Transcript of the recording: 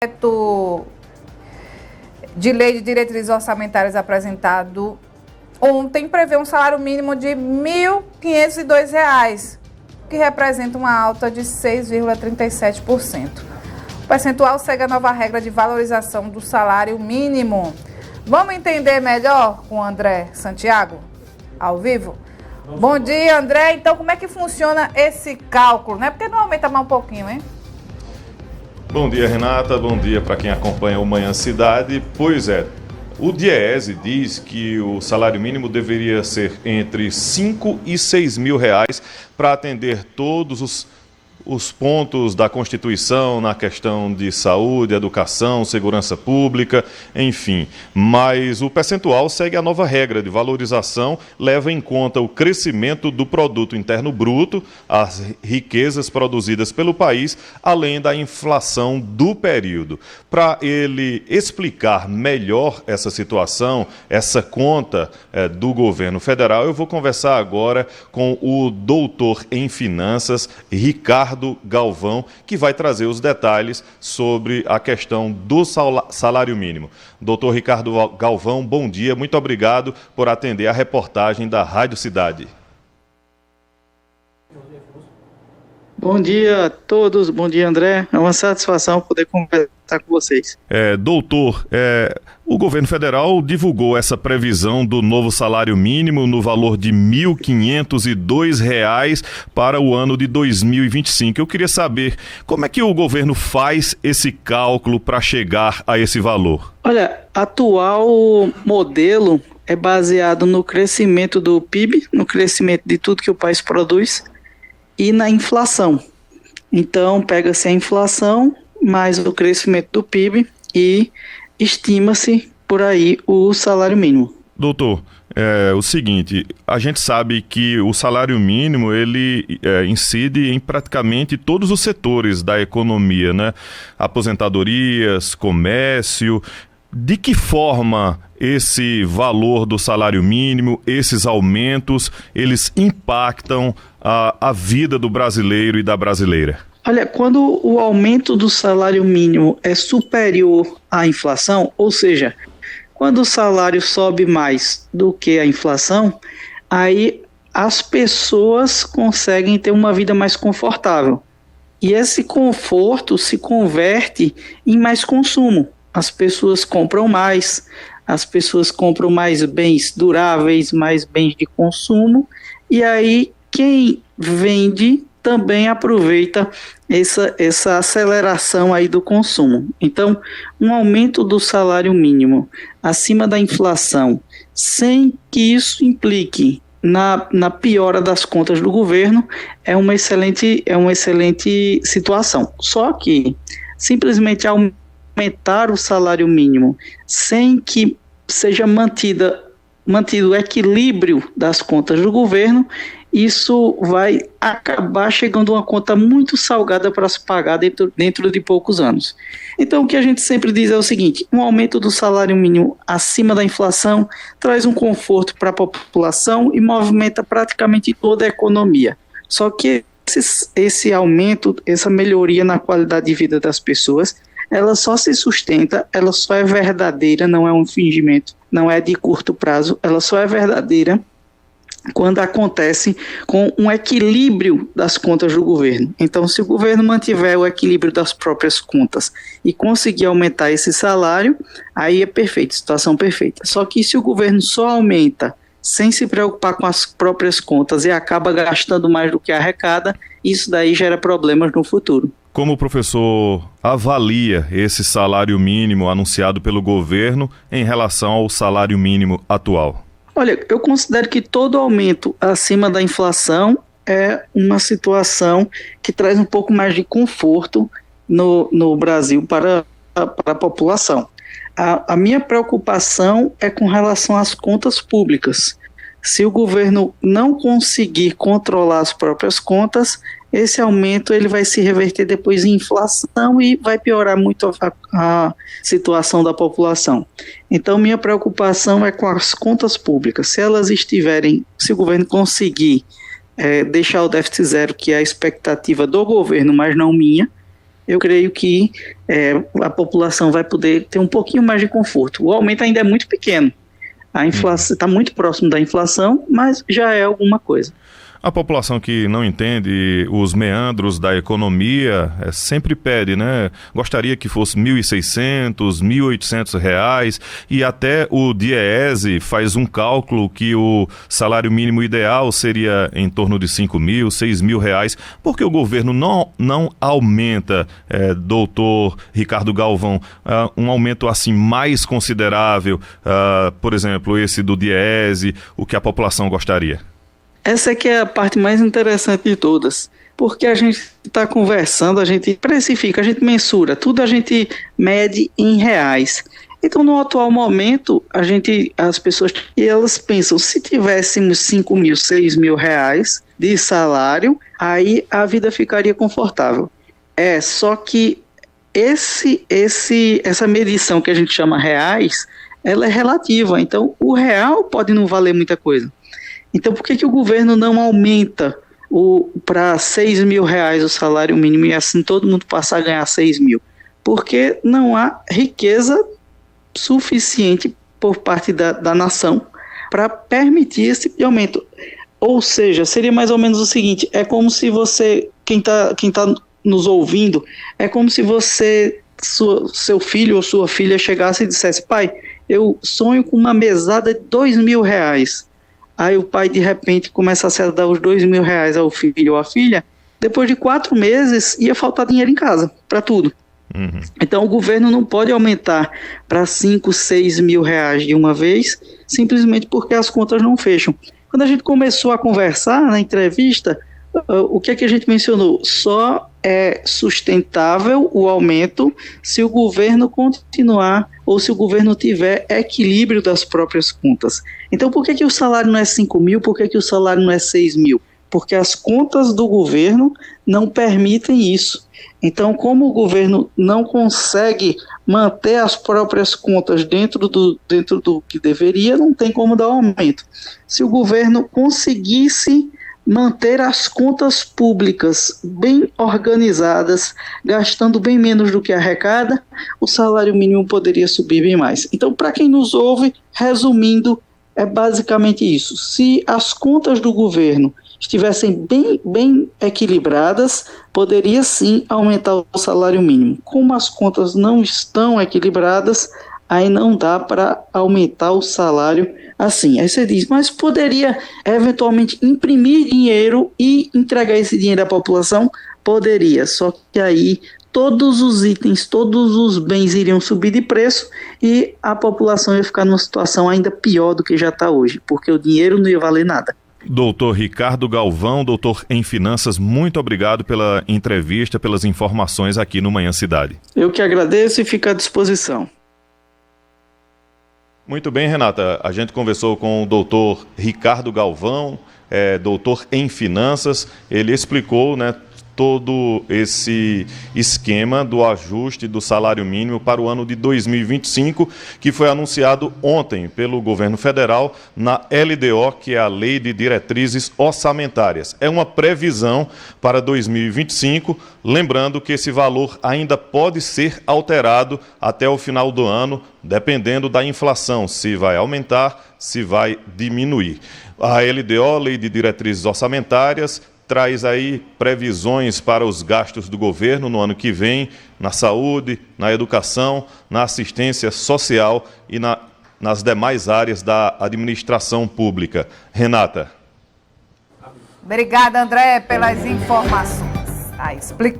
projeto de lei de diretrizes orçamentárias apresentado ontem prevê um salário mínimo de R$ 1.502, que representa uma alta de 6,37%. O percentual segue a nova regra de valorização do salário mínimo. Vamos entender melhor com o André Santiago, ao vivo? Bom dia, André. Então, como é que funciona esse cálculo, né? Porque não aumenta mais um pouquinho, hein? Bom dia, Renata. Bom dia para quem acompanha o Manhã Cidade. Pois é, o DIEESE diz que o salário mínimo deveria ser entre 5 e 6 mil reais para atender todos os pontos da Constituição na questão de saúde, educação, segurança pública, enfim. Mas o percentual segue a nova regra de valorização, leva em conta o crescimento do produto interno bruto, as riquezas produzidas pelo país, além da inflação do período. Para ele explicar melhor essa situação, essa conta do governo federal, eu vou conversar agora com o doutor em finanças, Ricardo Galvão, que vai trazer os detalhes sobre a questão do salário mínimo. Doutor Ricardo Galvão, bom dia, muito obrigado por atender a reportagem da Rádio Cidade. Bom dia a todos, bom dia, André. É uma satisfação poder conversar com vocês. Doutor, o governo federal divulgou essa previsão do novo salário mínimo no valor de R$ 1.502 para o ano de 2025. Eu queria saber como é que o governo faz esse cálculo para chegar a esse valor. Olha, atual modelo é baseado no crescimento do PIB, no crescimento de tudo que o país produz, e na inflação. Então, pega-se a inflação mais o crescimento do PIB e estima-se por aí o salário mínimo. Doutor, o seguinte, a gente sabe que o salário mínimo ele incide em praticamente todos os setores da economia, né? Aposentadorias, comércio. De que forma esse valor do salário mínimo, esses aumentos, eles impactam a vida do brasileiro e da brasileira? Olha, quando o aumento do salário mínimo é superior à inflação, ou seja, quando o salário sobe mais do que a inflação, aí as pessoas conseguem ter uma vida mais confortável. E esse conforto se converte em mais consumo. As pessoas compram mais bens duráveis, mais bens de consumo, e aí quem vende também aproveita essa aceleração aí do consumo. Então, um aumento do salário mínimo acima da inflação, sem que isso implique na piora das contas do governo, é uma excelente situação. Só que simplesmente aumentar o salário mínimo sem que seja mantido o equilíbrio das contas do governo, isso vai acabar chegando a uma conta muito salgada para se pagar dentro de poucos anos. Então, o que a gente sempre diz é o seguinte: um aumento do salário mínimo acima da inflação traz um conforto para a população e movimenta praticamente toda a economia. Só que esse aumento, essa melhoria na qualidade de vida das pessoas, ela só se sustenta, ela só é verdadeira, não é um fingimento, não é de curto prazo, ela só é verdadeira quando acontece com um equilíbrio das contas do governo. Então, se o governo mantiver o equilíbrio das próprias contas e conseguir aumentar esse salário, aí é perfeito, situação perfeita. Só que se o governo só aumenta sem se preocupar com as próprias contas e acaba gastando mais do que arrecada, isso daí gera problemas no futuro. Como o professor avalia esse salário mínimo anunciado pelo governo em relação ao salário mínimo atual? Olha, eu considero que todo aumento acima da inflação é uma situação que traz um pouco mais de conforto no Brasil para a população. A minha preocupação é com relação às contas públicas. Se o governo não conseguir controlar as próprias contas, esse aumento ele vai se reverter depois em inflação e vai piorar muito a situação da população. Então, minha preocupação é com as contas públicas. Se o governo conseguir deixar o déficit zero, que é a expectativa do governo, mas não minha, eu creio que a população vai poder ter um pouquinho mais de conforto. O aumento ainda é muito pequeno. A inflação está muito próximo da inflação, mas já é alguma coisa. A população que não entende os meandros da economia sempre pede, né? Gostaria que fosse R$ 1.600, R$ 1.800 e até o DIEESE faz um cálculo que o salário mínimo ideal seria em torno de R$ 5.000, R$ 6.000. Por que o governo não aumenta, doutor Ricardo Galvão, um aumento assim mais considerável, por exemplo, esse do DIEESE, o que a população gostaria? Essa aqui é a parte mais interessante de todas, porque a gente está conversando, a gente precifica, a gente mensura, tudo a gente mede em reais. Então, no atual momento, as pessoas elas pensam, se tivéssemos R$ 5.000, R$ 6.000 de salário, aí a vida ficaria confortável. Só que essa medição que a gente chama reais, ela é relativa, então o real pode não valer muita coisa. Então, por que o governo não aumenta para R$ 6.000 o salário mínimo e assim todo mundo passa a ganhar 6.000? Porque não há riqueza suficiente por parte da nação para permitir esse tipo de aumento. Ou seja, seria mais ou menos o seguinte, é como se você, quem tá nos ouvindo, é como se seu filho ou sua filha chegasse e dissesse, pai, eu sonho com uma mesada de R$ 2.000. Aí o pai, de repente, começa a dar os R$ 2.000 ao filho ou à filha. Depois de 4 meses, ia faltar dinheiro em casa, para tudo. Uhum. Então, o governo não pode aumentar para R$ 5.000, R$ 6.000 de uma vez, simplesmente porque as contas não fecham. Quando a gente começou a conversar na entrevista, o que é que a gente mencionou? Só é sustentável o aumento se o governo continuar ou se o governo tiver equilíbrio das próprias contas. Então, por que o salário não é 5.000? Por que o salário não é 6.000? Porque as contas do governo não permitem isso. Então, como o governo não consegue manter as próprias contas dentro do que deveria, não tem como dar aumento. Se o governo conseguisse manter as contas públicas bem organizadas, gastando bem menos do que arrecada, o salário mínimo poderia subir bem mais. Então, para quem nos ouve, resumindo, é basicamente isso. Se as contas do governo estivessem bem equilibradas, poderia sim aumentar o salário mínimo. Como as contas não estão equilibradas, aí não dá para aumentar o salário assim. Aí você diz, mas poderia eventualmente imprimir dinheiro e entregar esse dinheiro à população? Poderia, só que aí todos os itens, todos os bens iriam subir de preço e a população ia ficar numa situação ainda pior do que já está hoje, porque o dinheiro não ia valer nada. Doutor Ricardo Galvão, doutor em Finanças, muito obrigado pela entrevista, pelas informações aqui no Manhã Cidade. Eu que agradeço e fico à disposição. Muito bem, Renata. A gente conversou com o doutor Ricardo Galvão, doutor em Finanças. Ele explicou, todo esse esquema do ajuste do salário mínimo para o ano de 2025, que foi anunciado ontem pelo governo federal na LDO, que é a Lei de Diretrizes Orçamentárias. É uma previsão para 2025, lembrando que esse valor ainda pode ser alterado até o final do ano, dependendo da inflação, se vai aumentar, se vai diminuir. A LDO, Lei de Diretrizes Orçamentárias, traz aí previsões para os gastos do governo no ano que vem, na saúde, na educação, na assistência social e nas demais áreas da administração pública. Renata. Obrigada, André, pelas informações. Tá explicado.